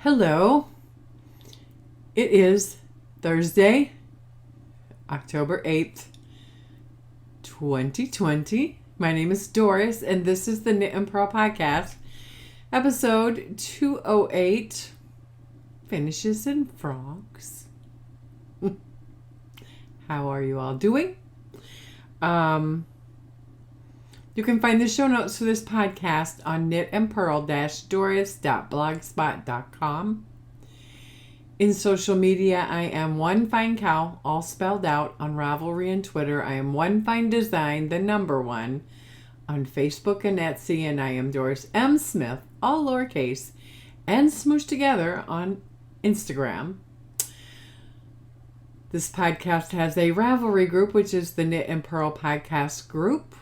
Hello. It is Thursday, October 8th, 2020. My name is Doris, and this is the Knit and Pearl Podcast, episode 208, Finishes and Frogs. How are you all doing? You can find the show notes for this podcast on knitandpearl-doris.blogspot.com. In social media, I am One Fine Cow, all spelled out. On Ravelry and Twitter, I am One Fine Design, the number one. On Facebook and Etsy, and I am Doris M. Smith, all lowercase, and smooshed together on Instagram. This podcast has a Ravelry group, which is the Knit and Pearl Podcast group.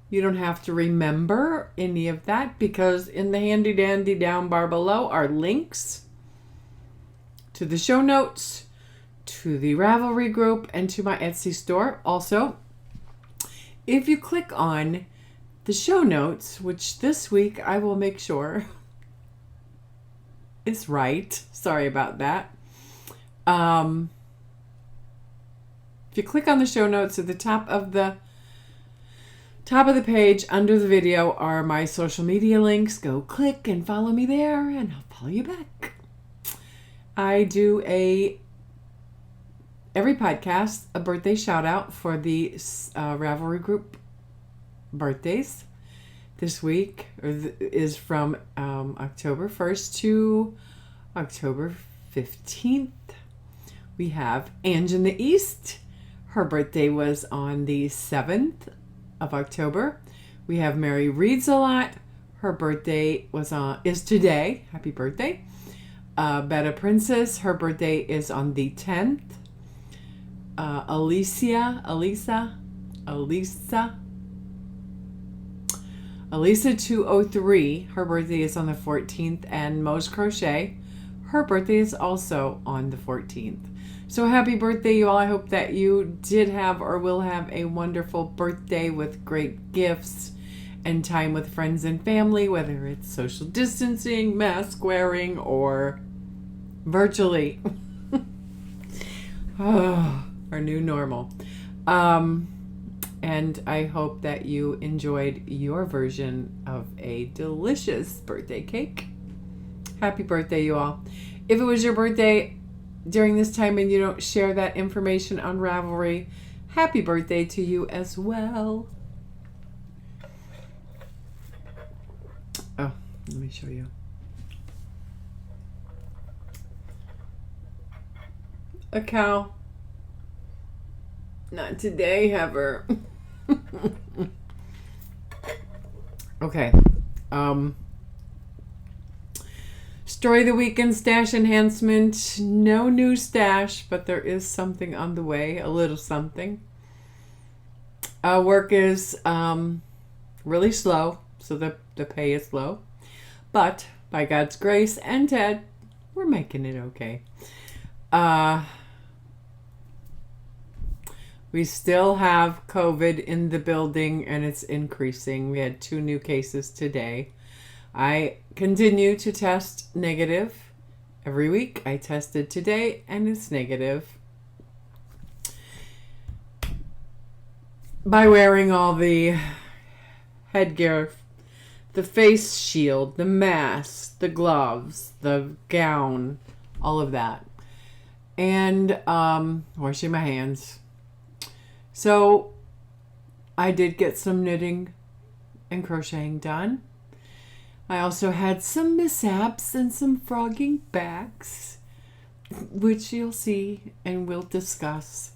You don't have to remember any of that because in the handy dandy down bar below are links to the show notes, to the Ravelry group, and to my Etsy store. Also, if you click on the show notes, which this week I will make sure is right. Sorry about that. If you click on the show notes at the top of the page under the video are my social media links. Go click and follow me there, and I'll follow you back. I do every podcast a birthday shout out for the Ravelry group birthdays. This week is from October 1st to October 15th. We have Ange in the East. Her birthday was on the 7th of October. We have Mary Reads a Lot. Her birthday is today. Happy birthday. Betta Princess. Her birthday is on the 10th. Elisa 203. Her birthday is on the 14th. And Mo's Crochet. Her birthday is also on the 14th. So happy birthday, you all. I hope that you did have or will have a wonderful birthday with great gifts and time with friends and family, whether it's social distancing, mask wearing, or virtually. Our new normal. And I hope that you enjoyed your version of a delicious birthday cake. Happy birthday, you all. If it was your birthday during this time and you don't share that information on Ravelry, happy birthday to you as well. Oh, let me show you. A cow. Not today, ever. Okay. Story of the week and stash enhancement. No new stash, but there is something on the way. A little something. Work is really slow, so the pay is low. But by God's grace and Ted, we're making it okay. We still have COVID in the building, and it's increasing. We had 2 new cases today. I continue to test negative every week. I tested today and it's negative. By wearing all the headgear, the face shield, the mask, the gloves, the gown, all of that. And washing my hands. So I did get some knitting and crocheting done. I also had some mishaps and some frogging backs, which you'll see and we'll discuss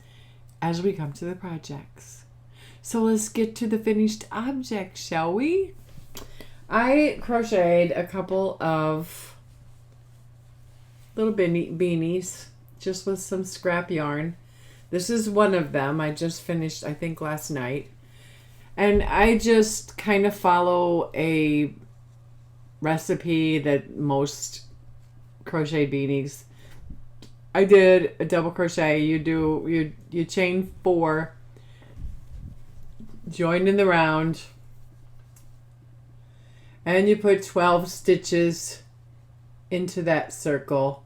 as we come to the projects. So let's get to the finished object, shall we? I crocheted a couple of little beanies just with some scrap yarn. This is one of them. I just finished, I think, last night. And I just kind of follow a recipe that most crochet beanies. I did a double crochet. You chain 4, join in the round, and you put 12 stitches into that circle.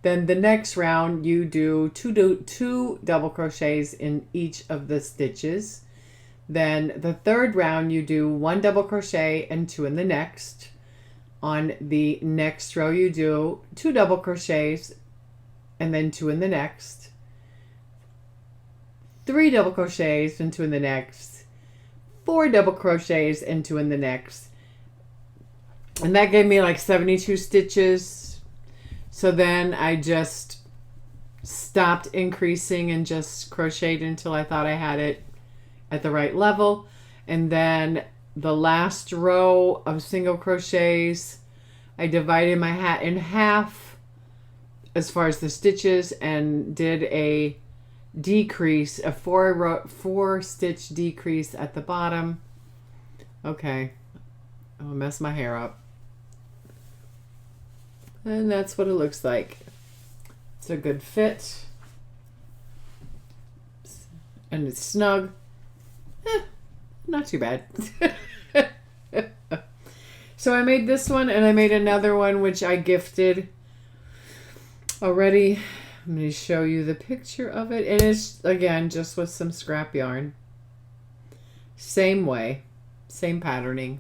Then the next round you do two double crochets in each of the stitches. Then the third round you do 1 double crochet and 2 in the next. On the next row you do 2 double crochets and then 2 in the next. 3 double crochets and 2 in the next. 4 double crochets and 2 in the next. And that gave me like 72 stitches. So then I just stopped increasing and just crocheted until I thought I had it at the right level. And then the last row of single crochets, I divided my hat in half as far as the stitches and did a decrease, a 4 stitch decrease at the bottom. Okay, I'm gonna mess my hair up. And that's what it looks like. It's a good fit. And it's snug. Not too bad. So I made this one and I made another one which I gifted already. I'm going to show you the picture of it. And it's, again, just with some scrap yarn. Same way. Same patterning.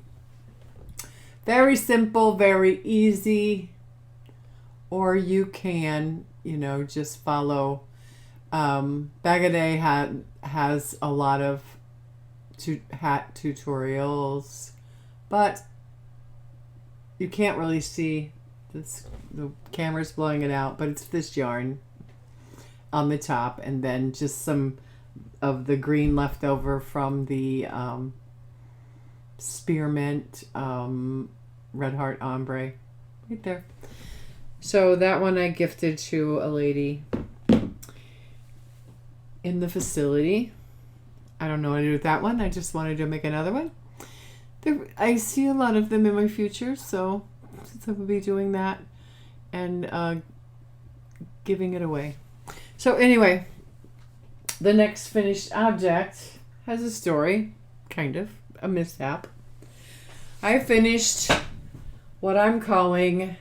Very simple, very easy. Or you can, you know, just follow. Bag a Day has a lot of hat tutorials, but you can't really see this. The camera's blowing it out, but it's this yarn on the top, and then just some of the green left over from the spearmint red heart ombre right there. So that one I gifted to a lady in the facility. I don't know what to do with that one. I just wanted to make another one. I see a lot of them in my future, so I will be doing that and giving it away. So anyway, the next finished object has a story, kind of, a mishap. I finished what I'm calling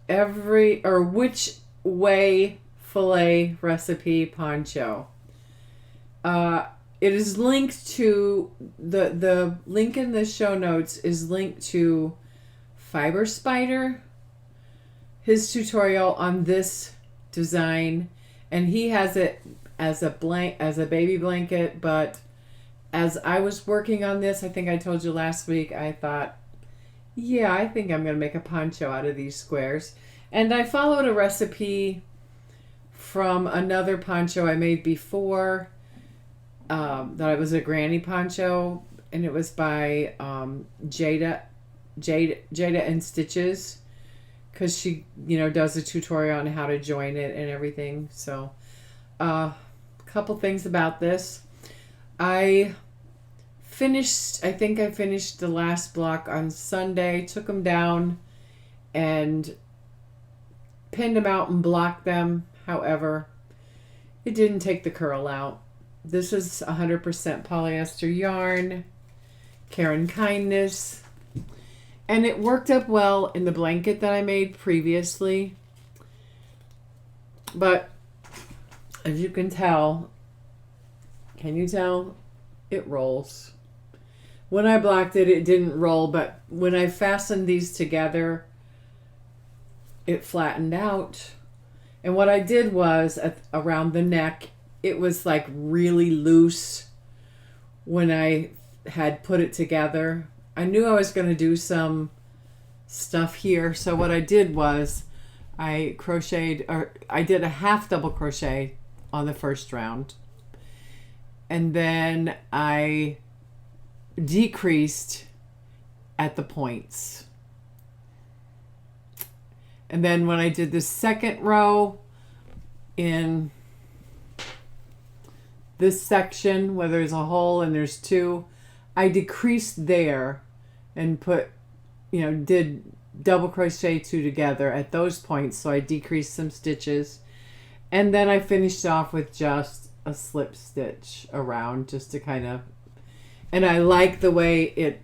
which way fillet recipe poncho. It is linked to the link in the show notes is linked to Fiber Spider, his tutorial on this design, and he has it as a baby blanket. But as I was working on this, I think I told you last week, I thought, yeah, I think I'm going to make a poncho out of these squares. And I followed a recipe from another poncho I made before, that was a granny poncho, and it was by Jada and Stitches, because she, you know, does a tutorial on how to join it and everything. So a couple things about this. I think I finished the last block on Sunday, took them down and pinned them out and blocked them. However, it didn't take the curl out. This is 100% polyester yarn, Karen Kindness, and it worked up well in the blanket that I made previously. But as you can tell, can you tell? It rolls. When I blocked it, it didn't roll, but when I fastened these together, it flattened out. And what I did was, around the neck, it was like really loose when I had put it together. I knew I was going to do some stuff here. So what I did was I did a half double crochet on the first round. And then I decreased at the points. And then when I did the second row in this section where there's a hole and there's 2, I decreased there and did double crochet 2 together at those points. So I decreased some stitches, and then I finished off with just a slip stitch around, just to kind of, and I like the way it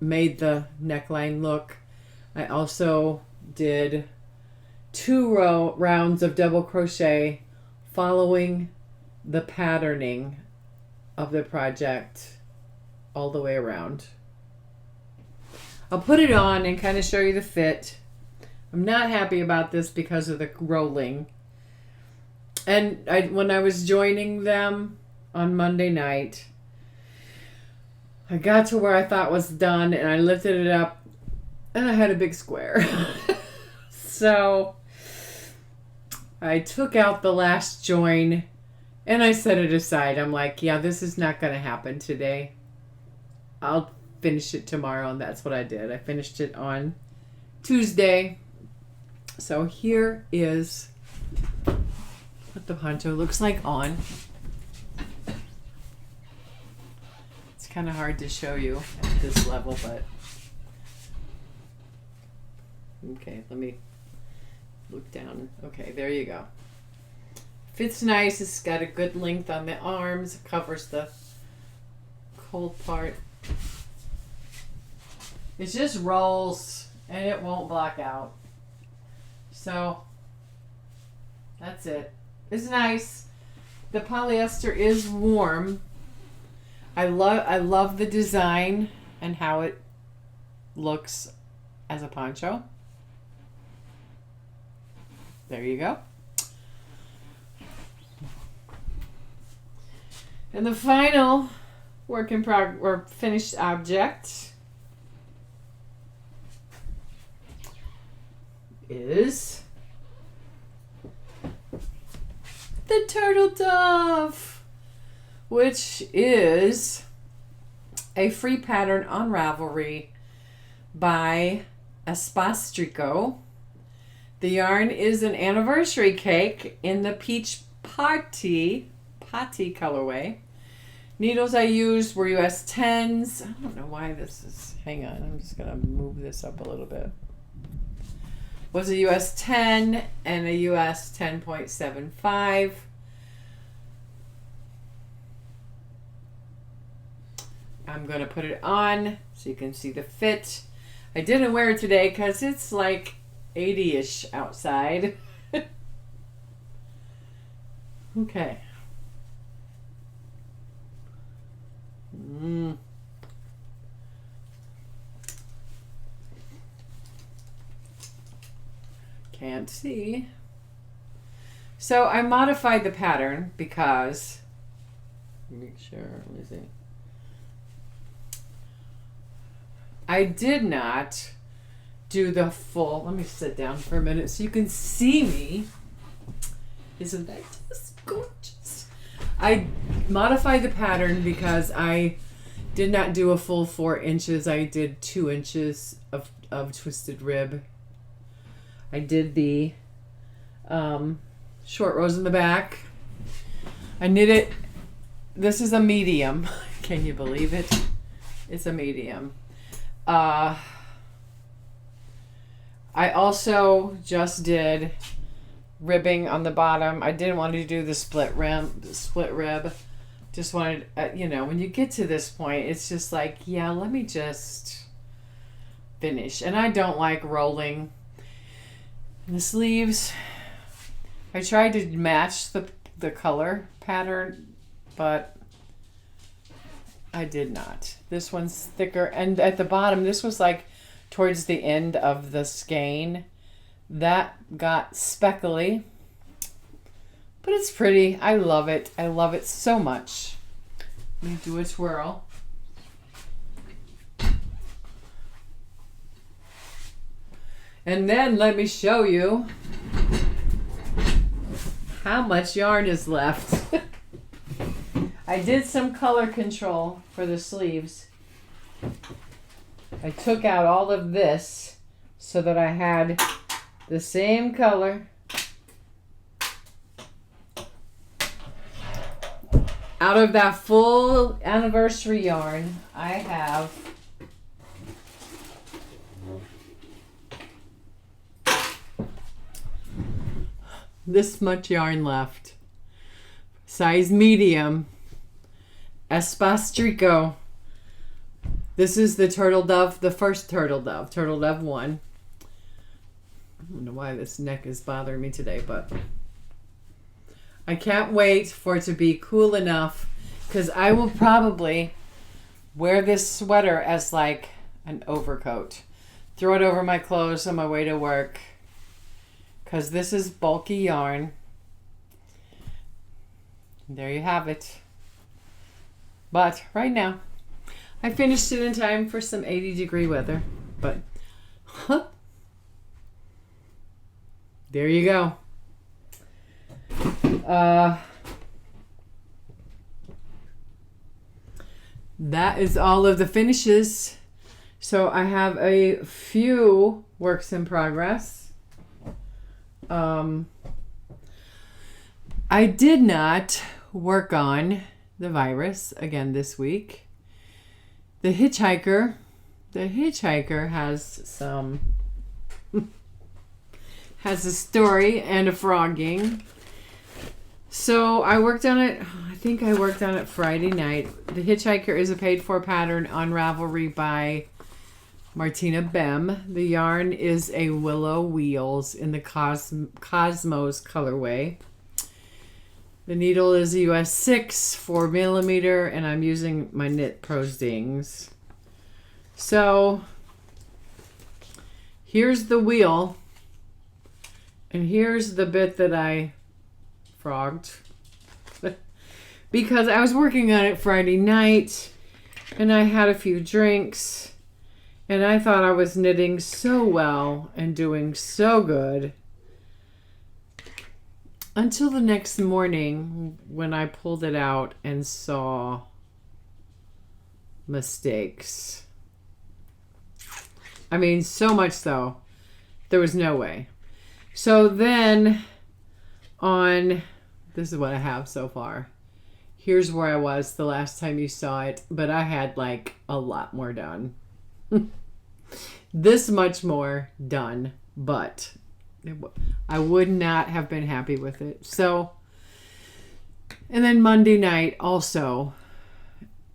made the neckline look. I also did 2 rounds of double crochet following the patterning of the project all the way around. I'll put it on and kind of show you the fit. I'm not happy about this because of the rolling. And when I was joining them on Monday night, I got to where I thought was done and I lifted it up and I had a big square. So I took out the last join and I set it aside. I'm like, yeah, this is not going to happen today. I'll finish it tomorrow, and that's what I did. I finished it on Tuesday. So here is what the poncho looks like on. It's kind of hard to show you at this level, but okay, let me look down. Okay, there you go. Fits nice. It's got a good length on the arms. It covers the cold part. It just rolls and it won't block out. So that's it. It's nice. The polyester is warm. I love the design and how it looks as a poncho. There you go. And the final work in progress or finished object is the turtle dove, which is a free pattern on Ravelry by Espastrico. The yarn is an anniversary cake in the peach potty colorway. Needles I used were US 10s. I don't know why this is, hang on, I'm just gonna move this up a little bit. Was a US 10 and a US 10.75. I'm gonna put it on so you can see the fit. I didn't wear it today because it's like 80-ish outside. Okay. Can't see. So I modified the pattern because, make sure, let me see. I did not do the full, let me sit down for a minute so you can see me. Isn't that just gorgeous? I modified the pattern because I did not do a full 4 inches. I did 2 inches of twisted rib. I did the short rows in the back. I knit it. This is a medium. Can you believe it? It's a medium. I also just did ribbing on the bottom. I didn't want to do the split rib. Just wanted, you know, when you get to this point, it's just like, yeah, let me just finish. And I don't like rolling the sleeves. I tried to match the color pattern, but I did not. This one's thicker, and at the bottom, this was like towards the end of the skein. That got speckly, but it's pretty. I love it. I love it so much. Let me do a twirl. And then let me show you how much yarn is left. I did some color control for the sleeves. I took out all of this so that I had the same color. Out of that full anniversary yarn, I have this much yarn left. Size medium. Espastrico. This is the turtle dove, the first turtle dove 1. I don't know why this neck is bothering me today, but I can't wait for it to be cool enough, because I will probably wear this sweater as like an overcoat. Throw it over my clothes on my way to work, because this is bulky yarn. There you have it. But right now, I finished it in time for some 80-degree weather. But there you go. That is all of the finishes. So I have a few works in progress. I did not work on the virus again this week. The hitchhiker has a story and a frogging. So I worked on it, I think I worked on it Friday night. The Hitchhiker is a paid-for pattern on Ravelry by Martina Bem. The yarn is a Willow Wheels in the Cosmos colorway. The needle is a US 6, 4 millimeter, and I'm using my Knit Pro Stings. So here's the wheel, and here's the bit that I frogged because I was working on it Friday night and I had a few drinks and I thought I was knitting so well and doing so good until the next morning when I pulled it out and saw mistakes. I mean, so much so there was no way. So then this is what I have so far. Here's where I was the last time you saw it, but I had like a lot more done. This much more done, but I would not have been happy with it. So, and then Monday night also,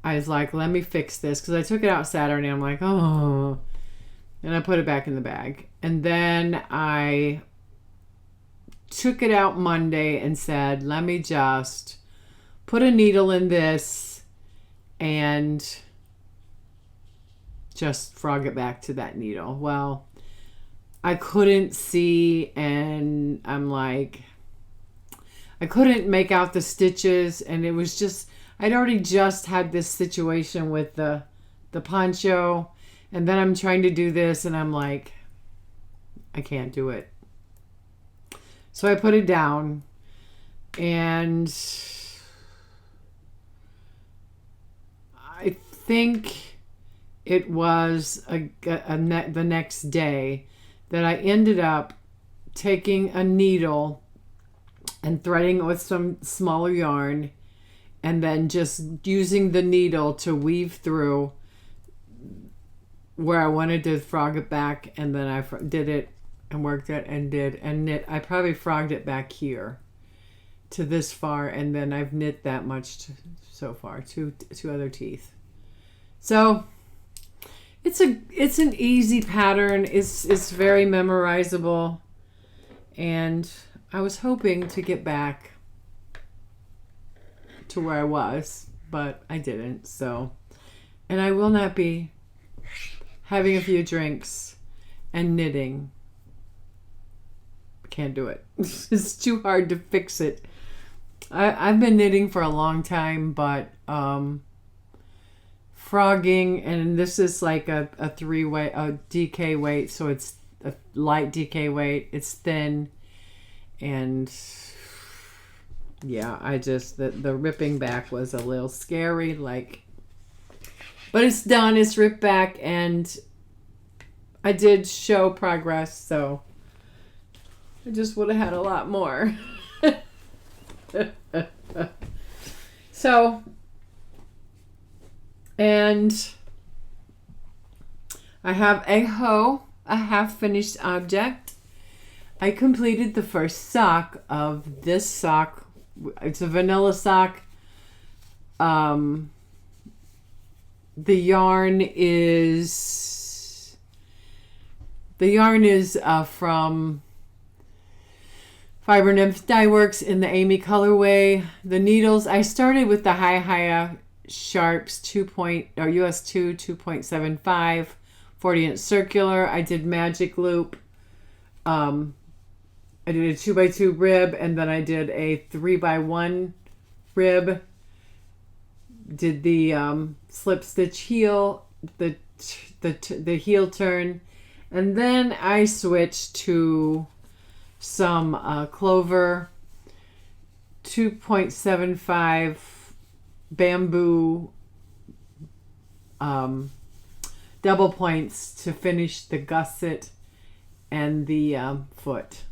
I was like, let me fix this, because I took it out Saturday. I'm like, oh, and I put it back in the bag. And then I took it out Monday and said, let me just put a needle in this and just frog it back to that needle. Well, I couldn't see, and I'm like, I couldn't make out the stitches, and it was just, I'd already just had this situation with the poncho, and then I'm trying to do this, and I'm like, I can't do it. So I put it down, and I think it was the next day that I ended up taking a needle and threading it with some smaller yarn and then just using the needle to weave through where I wanted to frog it back, and then I did it and worked it and did and knit. I probably frogged it back here to this far, and then I've knit that much so far, two other teeth. So it's an easy pattern. It's very memorizable, and I was hoping to get back to where I was, but I didn't. So, and I will not be having a few drinks and knitting. Can't do it. It's too hard to fix it. I've been knitting for a long time, but frogging, and this is like a 3-weight, a DK weight, so it's a light DK weight. It's thin, and yeah, I just the ripping back was a little scary, like, but it's done. It's ripped back, and I did show progress, so I just would have had a lot more. So, and I have a half-finished object. I completed the first sock of this sock. It's a vanilla sock. the yarn is from Fiber Nymph Dye Works in the Amy colorway. The needles, I started with the Hi Sharps US 2 2.75 40-inch circular. I did magic loop. I did a 2x2 rib, and then I did a 3x1 rib. Did the slip stitch heel, the heel turn, and then I switched to some Clover 2.75 bamboo double points to finish the gusset and the foot.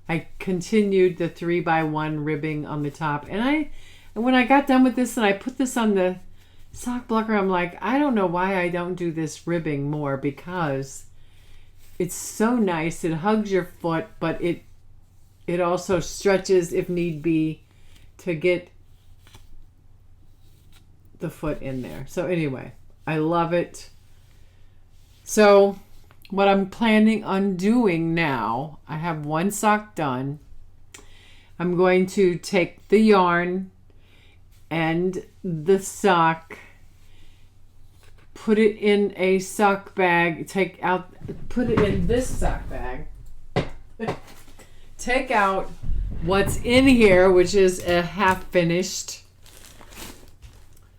I continued the 3x1 ribbing on the top, and when I got done with this and I put this on the sock blocker, I'm like, I don't know why I don't do this ribbing more, because it's so nice. It hugs your foot, but it also stretches if need be to get the foot in there. So anyway, I love it. So what I'm planning on doing now, I have one sock done. I'm going to take the yarn and the sock, put it in a sock bag, put it in this sock bag, take out what's in here, which is a half finished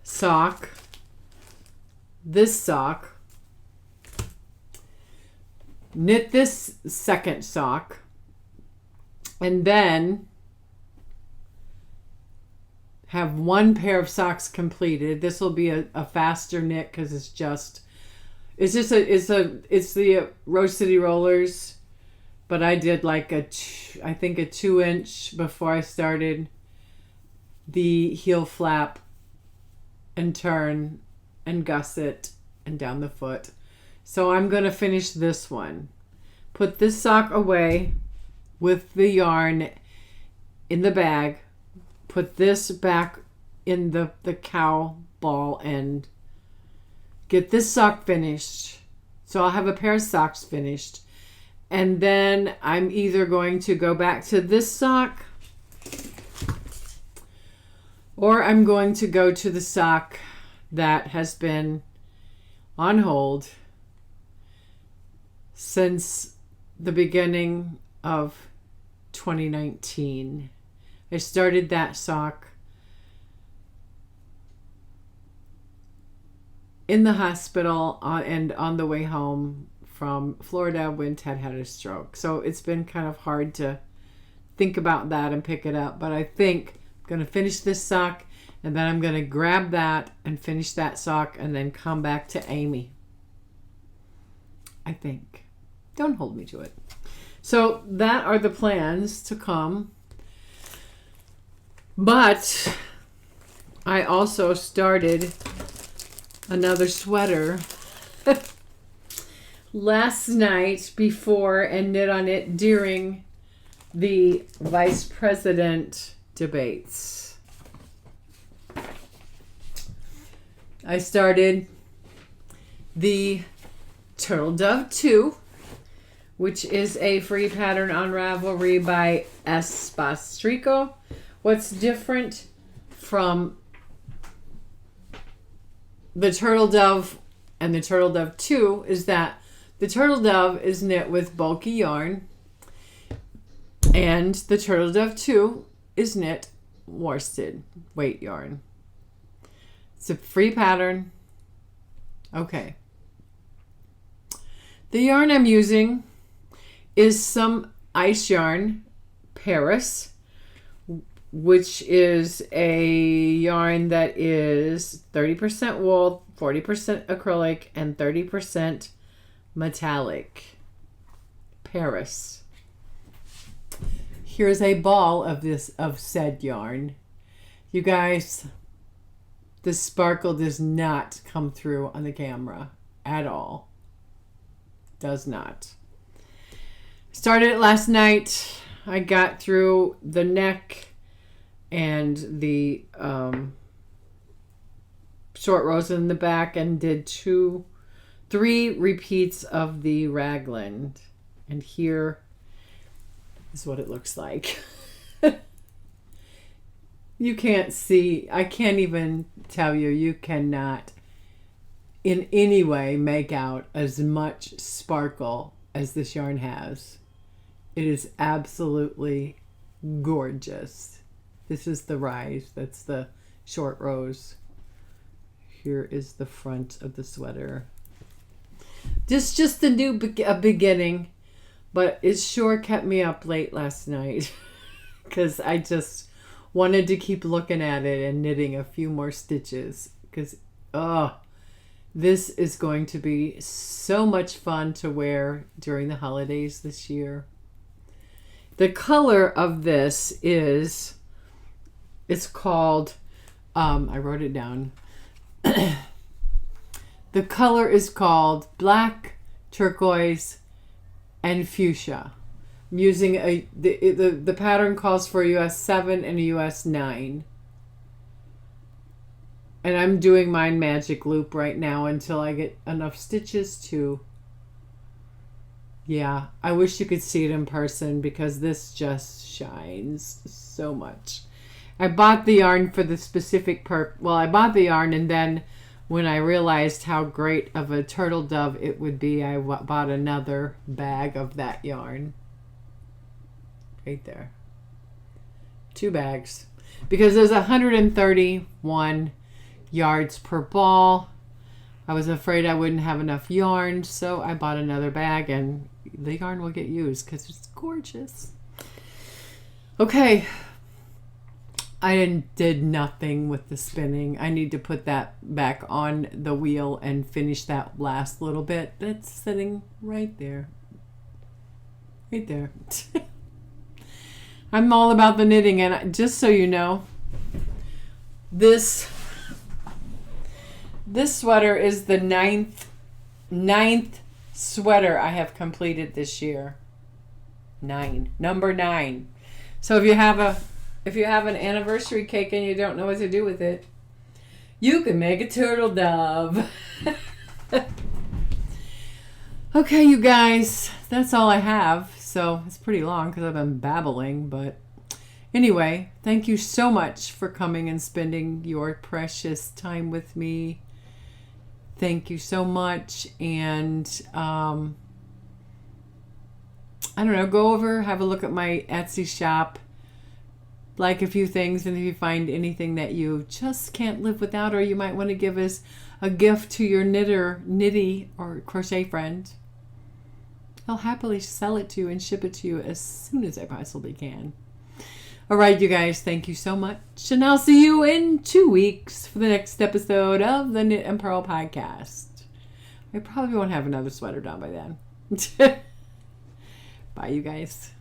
sock, this sock, knit this second sock, and then have one pair of socks completed. This will be a faster knit because it's the Rose City Rollers, but I did like a 2-inch before I started the heel flap and turn and gusset and down the foot. So I'm going to finish this one. Put this sock away with the yarn in the bag. Put this back in the cow ball and get this sock finished. So I'll have a pair of socks finished. And then I'm either going to go back to this sock, or I'm going to go to the sock that has been on hold since the beginning of 2019. I started that sock in the hospital and on the way home from Florida when Ted had a stroke. So it's been kind of hard to think about that and pick it up. But I think I'm going to finish this sock, and then I'm going to grab that and finish that sock and then come back to Amy. I think. Don't hold me to it. So that are the plans to come. But I also started another sweater last night before and knit on it during the vice president debates. I started the Turtle Dove 2, which is a free pattern on Ravelry by S. Bastrico. What's different from the Turtle Dove and the Turtle Dove 2 is that the Turtle Dove is knit with bulky yarn, and the Turtle Dove 2 is knit worsted weight yarn. It's a free pattern. Okay. The yarn I'm using is some ice yarn, Paris, which is a yarn that is 30% wool, 40% acrylic, and 30% metallic. Paris. Here's a ball of said yarn. You guys, the sparkle does not come through on the camera at all. Does not. Started it last night. I got through the neck and the short rows in the back and did 3 repeats of the raglan. And here is what it looks like. You can't see, I can't even tell you, you cannot in any way make out as much sparkle as this yarn has. It is absolutely gorgeous. This is the rise, that's the short rows. Here is the front of the sweater. Just a beginning, but it sure kept me up late last night because I just wanted to keep looking at it and knitting a few more stitches because this is going to be so much fun to wear during the holidays this year. The color of this is, it's called, I wrote it down. The color is called black, turquoise, and fuchsia. I'm using the pattern calls for a US 7 and a US 9. And I'm doing mine magic loop right now until I get enough stitches to, yeah, I wish you could see it in person because this just shines so much. I bought the yarn for the specific I bought the yarn, and then when I realized how great of a turtle dove it would be, I bought another bag of that yarn. Right there. 2 bags. Because there's 131 yards per ball. I was afraid I wouldn't have enough yarn, so I bought another bag, and the yarn will get used because it's gorgeous. Okay. I did nothing with the spinning. I need to put that back on the wheel and finish that last little bit. That's sitting right there. Right there. I'm all about the knitting, and just so you know, this sweater is the ninth sweater I have completed this year. 9. Number 9. So if you have an anniversary cake and you don't know what to do with it, you can make a turtle dove. Okay, you guys, that's all I have. So it's pretty long because I've been babbling. But anyway, thank you so much for coming and spending your precious time with me. Thank you so much. And I don't know, go over, have a look at my Etsy shop. Like a few things, and if you find anything that you just can't live without, or you might want to give as a gift to your knitty or crochet friend, I'll happily sell it to you and ship it to you as soon as I possibly can. All right, you guys, thank you so much, and I'll see you in 2 weeks for the next episode of the Knit and Purl podcast. I probably won't have another sweater done by then. Bye, you guys.